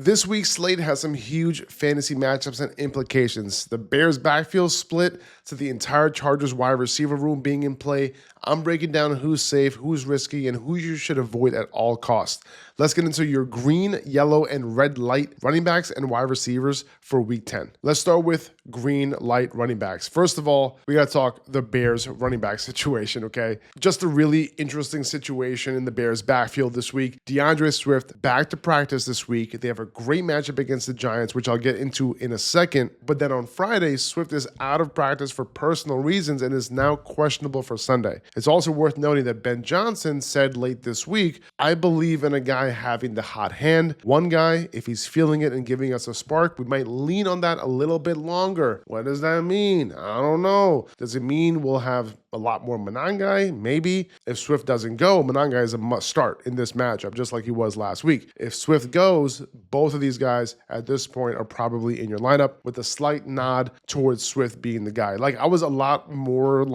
This week's slate has some huge fantasy matchups and implications. The Bears' backfield split to the entire Chargers wide receiver room being in play. I'm breaking down who's safe, who's risky, and who you should avoid at all costs. Let's get into your green, yellow, and red light running backs and wide receivers for week 10. Let's start with green light running backs. First of all, we got to talk the Bears running back situation, okay? Just a really interesting situation in the Bears backfield this week. DeAndre Swift back to practice this week. They have a great matchup against the Giants, which I'll get into in a second. But then on Friday, Swift is out of practice for personal reasons and is now questionable for Sunday. It's also worth noting that Ben Johnson said late this week, I believe in a guy having the hot hand. One guy, if he's feeling it and giving us a spark, we might lean on that a little bit longer. What does that mean? I don't know. Does it mean we'll have a lot more Monangai? Maybe. If Swift doesn't go, Monangai is a must start in this matchup, just like he was last week. If Swift goes, both of these guys at this point are probably in your lineup with a slight nod towards Swift being the guy. Like I was a lot more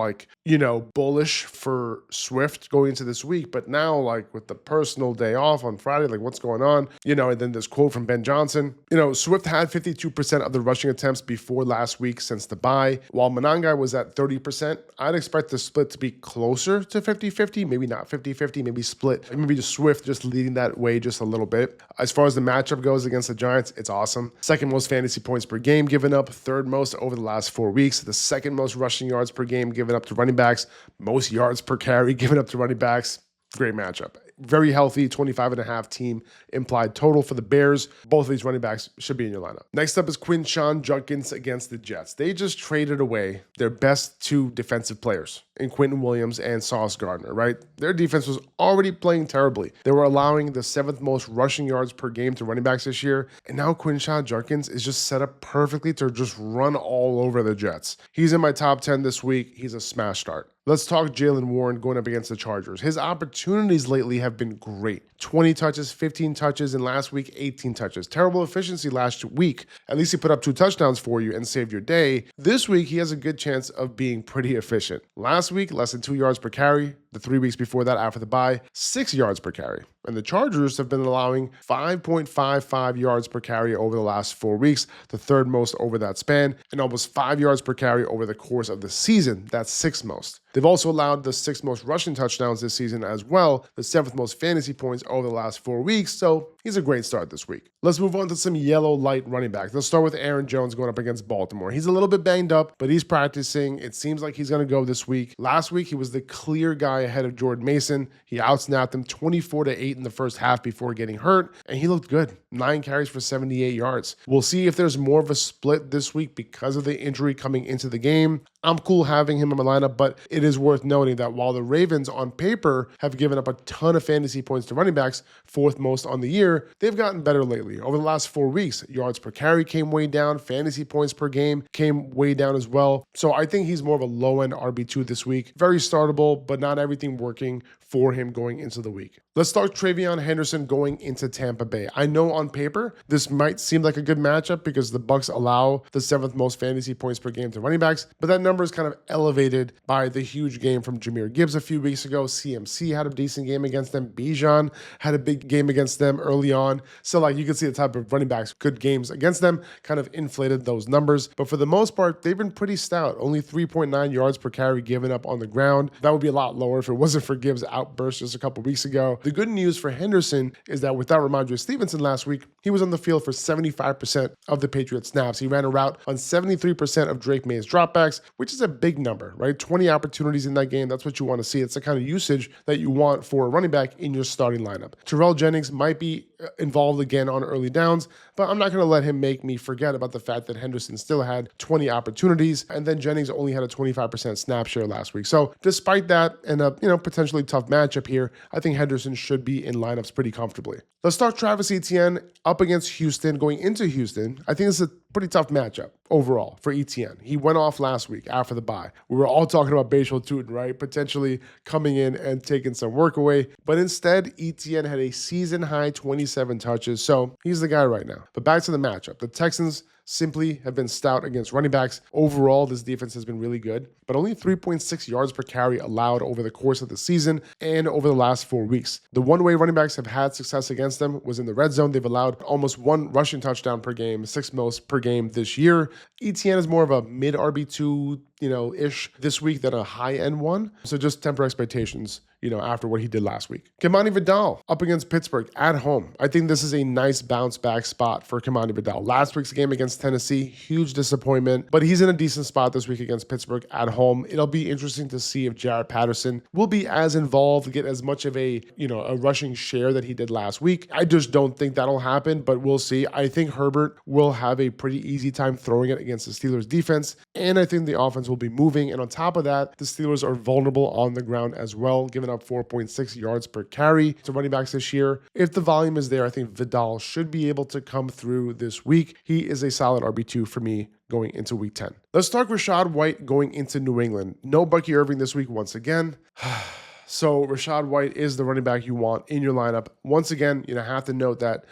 bullish for Swift going into this week, but now like with the personal day off on Friday, like what's going on? And then this quote from Ben Johnson, Swift had 52% of the rushing attempts before last week since the bye. While Monangai was at 30%, I'd expect the split to be closer to 50-50, maybe not 50-50, maybe split. Maybe just Swift just leading that way just a little bit. As far as the matchup goes against the Giants, it's awesome. Second most fantasy points per game given up, third most over the last 4 weeks, the second most rushing yards per game given up to running backs, most yards per carry given up to running backs. Great matchup. Very healthy, 25.5 team implied total for the Bears. Both of these running backs should be in your lineup. Next up is Quinshon Judkins against the Jets. They just traded away their best two defensive players in Quentin Williams and Sauce Gardner, right? Their defense was already playing terribly. They were allowing the 7th most rushing yards per game to running backs this year. And now Quinshon Judkins is just set up perfectly to just run all over the Jets. He's in my top 10 this week. He's a smash start. Let's talk Jaylen Warren going up against the Chargers. His opportunities lately have been great. 20 touches, 15 touches, and last week, 18 touches. Terrible efficiency last week. At least he put up 2 touchdowns for you and saved your day. This week, he has a good chance of being pretty efficient. Last week, less than 2 yards per carry. The 3 weeks before that, after the bye, 6 yards per carry. And the Chargers have been allowing 5.55 yards per carry over the last 4 weeks, the third most over that span, and almost 5 yards per carry over the course of the season. That's 6th most. They've also allowed the 6th most rushing touchdowns this season as well, the 7th most fantasy points over the last 4 weeks, so he's a great start this week. Let's move on to some yellow light running backs. Let's start with Aaron Jones going up against Baltimore. He's a little bit banged up, but he's practicing. It seems like he's going to go this week. Last week, he was the clear guy ahead of Jordan Mason. He outsnapped him 24-8 in the first half before getting hurt, and he looked good. 9 carries for 78 yards. We'll see if there's more of a split this week because of the injury coming into the game. I'm cool having him in my lineup, but it is worth noting that while the Ravens on paper have given up a ton of fantasy points to running backs, 4th most on the year, they've gotten better lately. Over the last 4 weeks, yards per carry came way down, fantasy points per game came way down as well. So I think he's more of a low-end RB2 this week. Very startable, but not everything working for him going into the week. Let's start TreVeyon Henderson going into Tampa Bay. I know on paper, this might seem like a good matchup because the Bucs allow the 7th most fantasy points per game to running backs, but that number is kind of elevated by the huge game from Jahmyr Gibbs a few weeks ago. CMC had a decent game against them. Bijan had a big game against them early on. So you can see the type of running backs, good games against them, kind of inflated those numbers. But for the most part, they've been pretty stout. Only 3.9 yards per carry given up on the ground. That would be a lot lower if it wasn't for Gibbs' outburst just a couple weeks ago. The good news for Henderson is that without Ramondre Stevenson last week, he was on the field for 75% of the Patriots snaps. He ran a route on 73% of Drake May's dropbacks, which is a big number, right? 20 opportunities in that game. That's what you want to see. It's the kind of usage that you want for a running back in your starting lineup. Terrell Jennings might be involved again on early downs, but I'm not going to let him make me forget about the fact that Henderson still had 20 opportunities, and then Jennings only had a 25% snap share last week. So despite that and a potentially tough matchup here, I think Henderson should be in lineups pretty comfortably. Let's start Travis Etienne up against Houston, going into Houston. I think it's a pretty tough matchup overall for Etienne. He went off last week after the bye. We were all talking about Breece Hall, right? Potentially coming in and taking some work away. But instead, Etienne had a season-high 27 touches, so he's the guy right now. But back to the matchup. The Texans simply have been stout against running backs. Overall, this defense has been really good, but only 3.6 yards per carry allowed over the course of the season and over the last 4 weeks. The one way running backs have had success against them was in the red zone. They've allowed almost 1 rushing touchdown per game, 6 most per game this year. Etienne is more of a mid RB2, ish this week than a high-end one. So just temper expectations, after what he did last week. Kimani Vidal up against Pittsburgh at home. I think this is a nice bounce back spot for Kimani Vidal. Last week's game against Tennessee, huge disappointment, but he's in a decent spot this week against Pittsburgh at home. It'll be interesting to see if Jared Patterson will be as involved, get as much of a rushing share that he did last week. I just don't think that'll happen, but we'll see. I think Herbert will have a pretty easy time throwing it against the Steelers defense, and I think the offense will be moving. And on top of that, the Steelers are vulnerable on the ground as well, giving up 4.6 yards per carry to running backs this year. If the volume is there, I think Vidal should be able to come through this week. He is a solid RB2 for me going into week 10. Let's talk Rachaad White going into New England. No Bucky Irving this week once again. So Rachaad White is the running back you want in your lineup. Once again, have to note that,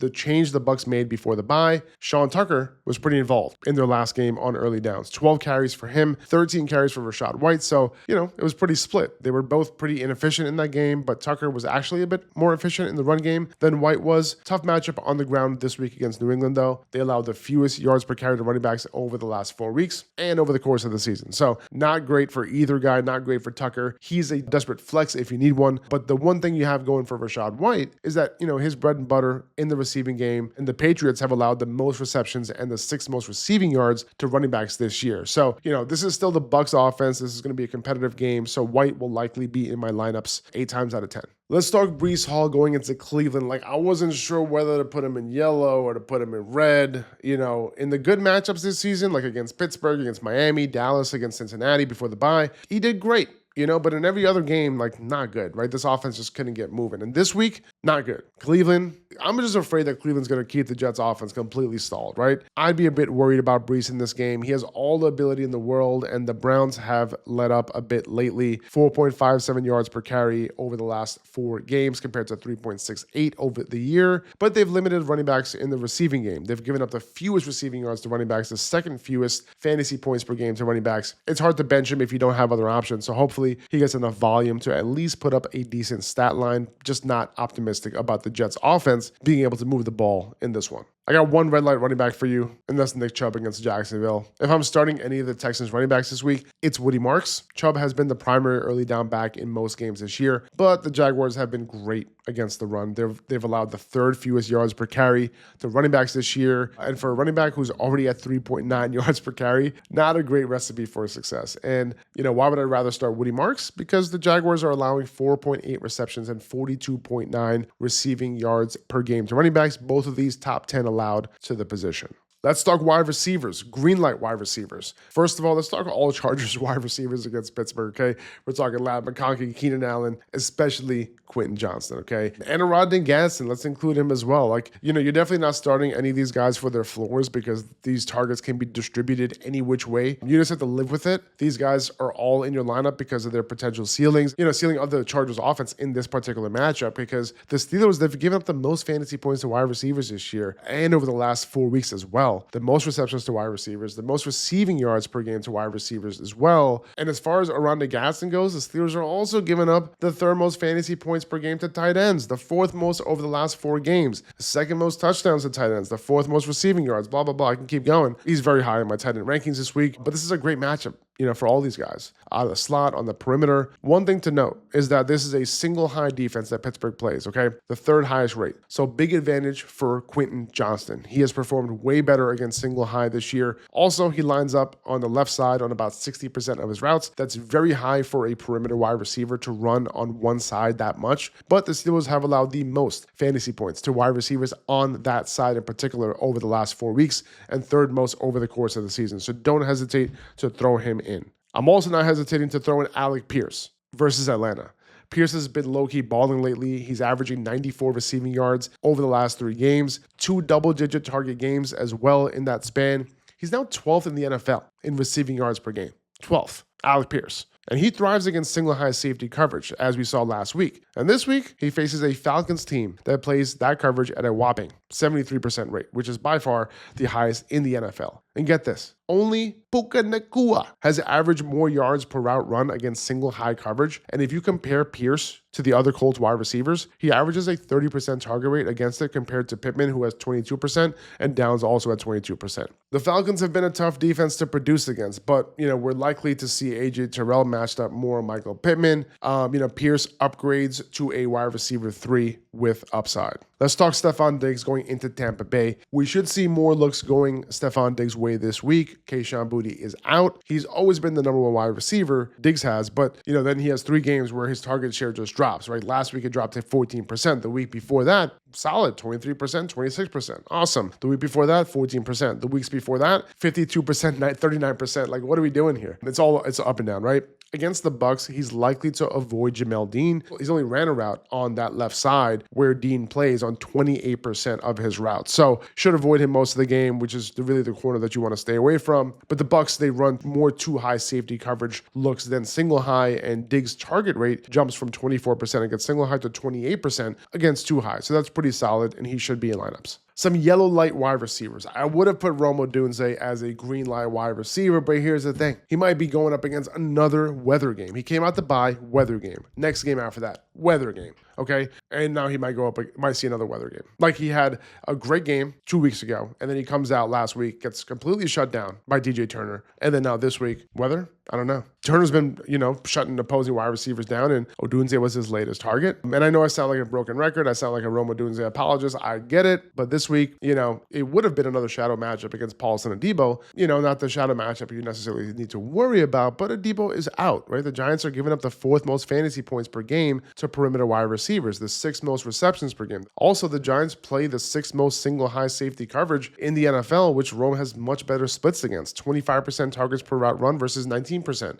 the change the Bucs made before the bye, Sean Tucker was pretty involved in their last game on early downs. 12 carries for him, 13 carries for Rachaad White. So, it was pretty split. They were both pretty inefficient in that game, but Tucker was actually a bit more efficient in the run game than White was. Tough matchup on the ground this week against New England, though. They allowed the fewest yards per carry to running backs over the last 4 weeks and over the course of the season. So not great for either guy, not great for Tucker. He's a desperate flex if you need one. But the one thing you have going for Rachaad White is that, his bread and butter in the receiving game, and the Patriots have allowed the most receptions and the 6th most receiving yards to running backs this year. So, this is still the Bucs offense. This is going to be a competitive game. So White will likely be in my lineups 8 times out of 10. Let's talk Breece Hall going into Cleveland. I wasn't sure whether to put him in yellow or to put him in red. In the good matchups this season, like against Pittsburgh, against Miami, Dallas, against Cincinnati before the bye, he did great. But in every other game, not good, right? This offense just couldn't get moving. And this week, not good. Cleveland, I'm just afraid that Cleveland's going to keep the Jets offense completely stalled, right? I'd be a bit worried about Breece in this game. He has all the ability in the world, and the Browns have let up a bit lately. 4.57 yards per carry over the last 4 games compared to 3.68 over the year. But they've limited running backs in the receiving game. They've given up the fewest receiving yards to running backs, the 2nd fewest fantasy points per game to running backs. It's hard to bench him if you don't have other options. So hopefully he gets enough volume to at least put up a decent stat line. Just not optimistic about the Jets offense being able to move the ball in this one. I got one red light running back for you, and that's Nick Chubb against Jacksonville. If I'm starting any of the Texans running backs this week, it's Woody Marks. Chubb has been the primary early down back in most games this year, but the Jaguars have been great against the run. They've allowed the 3rd fewest yards per carry to running backs this year, and for a running back who's already at 3.9 yards per carry, not a great recipe for success. And, why would I rather start Woody Marks? Because the Jaguars are allowing 4.8 receptions and 42.9 receiving yards per game to running backs, both of these top 10 allowed to the position. Let's talk wide receivers, green light wide receivers. First of all, let's talk all Chargers wide receivers against Pittsburgh, okay? We're talking Lad McConkey, Keenan Allen, especially Quinton Johnston, okay? And Rodney Gadsden, let's include him as well. You're definitely not starting any of these guys for their floors because these targets can be distributed any which way. You just have to live with it. These guys are all in your lineup because of their potential ceilings, ceiling of the Chargers offense in this particular matchup, because the Steelers, they've given up the most fantasy points to wide receivers this year and over the last 4 weeks as well. The most receptions to wide receivers, the most receiving yards per game to wide receivers as well. And as far as Rodney Gadsden goes, the Steelers are also giving up the 3rd most fantasy points per game to tight ends, the 4th most over the last 4 games, the 2nd most touchdowns to tight ends, the 4th most receiving yards, blah, blah, blah. I can keep going. He's very high in my tight end rankings this week, but this is a great matchup. For all these guys out of the slot, on the perimeter. One thing to note is that this is a single high defense that Pittsburgh plays, okay? The 3rd highest rate. So big advantage for Quinton Johnston. He has performed way better against single high this year. Also, he lines up on the left side on about 60% of his routes. That's very high for a perimeter wide receiver to run on one side that much. But the Steelers have allowed the most fantasy points to wide receivers on that side in particular over the last 4 weeks, and 3rd most over the course of the season. So don't hesitate to throw him in. I'm also not hesitating to throw in Alec Pierce versus Atlanta. Pierce has been low-key balling lately. He's averaging 94 receiving yards over the last 3 games, 2 double-digit target games as well in that span. He's now 12th in the NFL in receiving yards per game. 12th. Alec Pierce. And he thrives against single high safety coverage, as we saw last week. And this week, he faces a Falcons team that plays that coverage at a whopping 73% rate, which is by far the highest in the NFL. And get this, only Puka Nacua has averaged more yards per route run against single high coverage. And if you compare Pierce to the other Colts wide receivers, he averages a 30% target rate against it compared to Pittman, who has 22%, and Downs also at 22%. The Falcons have been a tough defense to produce against, but, we're likely to see AJ Terrell matched up more Michael Pittman. Pierce upgrades to a wide receiver 3 with upside. Let's talk Stefon Diggs going into Tampa Bay. We should see more looks going Stefon Diggs' way this week. Quinshon Judkins is out. He's always been the number 1 wide receiver, Diggs has, but then he has 3 games where his target share just drops, right? Last week it dropped to 14%. The week before that, solid, 23%, 26%. Awesome. The week before that, 14%. The weeks before that, 52%, 39%. Like, what are we doing here? It's up and down, right? Against the Bucks, he's likely to avoid Jamel Dean. He's only ran a route on that left side where Dean plays on 28% of his routes. So should avoid him most of the game, which is really the corner that you want to stay away from. But the Bucks, they run more 2 high safety coverage looks than single high, and Diggs' target rate jumps from 24% against single high to 28% against 2 high. So that's pretty solid, and he should be in lineups. Some yellow light wide receivers. I would have put Odunze as a green light wide receiver, but here's the thing. He might be going up against another weather game. He came out to bye, weather game. Next game after that, weather game. Okay? And now he might see another weather game. Like, he had a great game 2 weeks ago, and then he comes out last week, gets completely shut down by DJ Turner, and then now this week, weather? I don't know. Turner's been, shutting opposing wide receivers down, and Odunze was his latest target. And I know I sound like a broken record. I sound like a Rome Odunze apologist. I get it. But this week, it would have been another shadow matchup against Paulson and Deebo. Not the shadow matchup you necessarily need to worry about, but Deebo is out, right? The Giants are giving up the 4th most fantasy points per game to perimeter wide receivers, the 6th most receptions per game. Also, the Giants play the 6th most single high safety coverage in the NFL, which Rome has much better splits against. 25% targets per route run versus 19%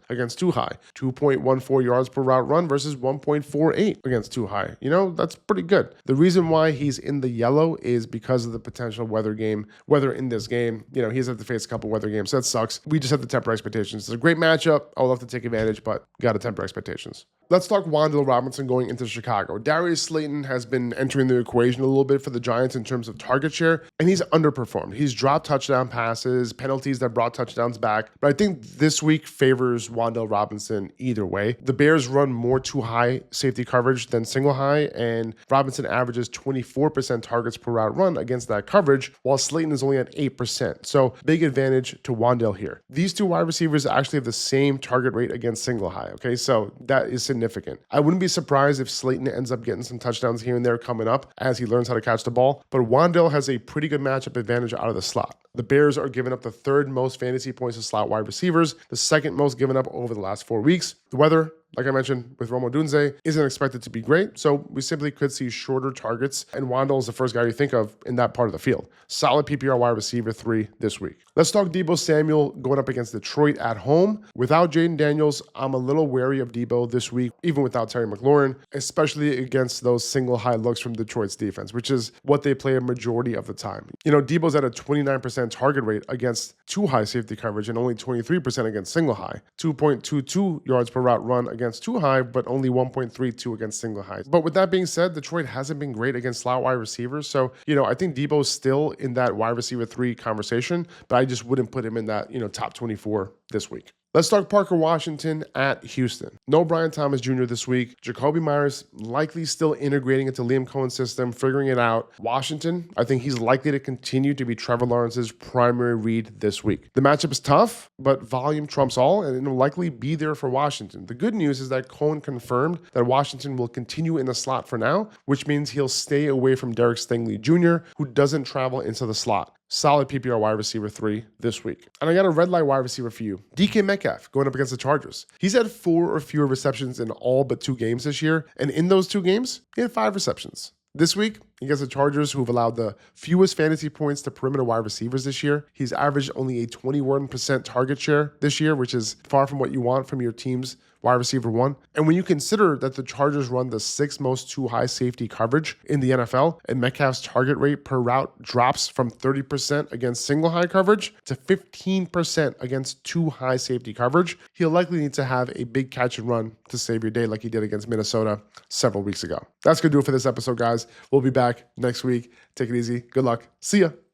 against 2 high, 2.14 yards per route run versus 1.48 against 2 high. That's pretty good. The reason why he's in the yellow is because of the potential weather in this game. He has to face a couple weather games, so that sucks. We just have to temper expectations. It's a great matchup. I'll have to take advantage, but got to temper expectations. Let's talk Wan'Dale Robinson going into Chicago. Darius Slayton has been entering the equation a little bit for the Giants in terms of target share, and he's underperformed. He's dropped touchdown passes, penalties that brought touchdowns back, but I think this week favors Wan'Dale Robinson either way. The Bears run more 2 high safety coverage than single high, and Robinson averages 24% targets per route run against that coverage, while Slayton is only at 8%. So big advantage to Wan'Dale here. These 2 wide receivers actually have the same target rate against single high, okay? So that is significant. I wouldn't be surprised if Slayton ends up getting some touchdowns here and there coming up as he learns how to catch the ball, but Wan'Dale has a pretty good matchup advantage out of the slot. The Bears are giving up the 3rd most fantasy points to slot wide receivers, the 2nd most given up over the last 4 weeks. The weather, like I mentioned with Rome Odunze, isn't expected to be great, so we simply could see shorter targets, and Wan'Dale is the first guy you think of in that part of the field. Solid PPR wide receiver 3 this week. Let's talk Deebo Samuel going up against Detroit at home. Without Jaden Daniels, I'm a little wary of Deebo this week, even without Terry McLaurin, especially against those single high looks from Detroit's defense, which is what they play a majority of the time. Deebo's at a 29% target rate against 2 high safety coverage and only 23% against single high. 2.22 yards per route run against 2 high, but only 1.32 against single high. But with that being said, Detroit hasn't been great against slot wide receivers. So, I think Deebo's still in that wide receiver 3 conversation, but I just wouldn't put him in that, top 24 this week. Let's talk Parker Washington at Houston. No Brian Thomas Jr. this week. Jacoby Myers likely still integrating into Liam Cohen's system, figuring it out. Washington, I think he's likely to continue to be Trevor Lawrence's primary read this week. The matchup is tough, but volume trumps all, and it'll likely be there for Washington. The good news is that Cohen confirmed that Washington will continue in the slot for now, which means he'll stay away from Derek Stingley Jr., who doesn't travel into the slot. Solid PPR wide receiver 3 this week. And I got a red light wide receiver for you. DK Metcalf going up against the Chargers. He's had 4 or fewer receptions in all but 2 games this year. And in those 2 games, he had 5 receptions. This week, against the Chargers, who've allowed the fewest fantasy points to perimeter wide receivers this year, he's averaged only a 21% target share this year, which is far from what you want from your team's wide receiver 1. And when you consider that the Chargers run the 6th most too high safety coverage in the NFL, and Metcalf's target rate per route drops from 30% against single high coverage to 15% against too high safety coverage, he'll likely need to have a big catch and run to save your day like he did against Minnesota several weeks ago. That's going to do it for this episode, guys. We'll be back next week. Take it easy. Good luck. See ya.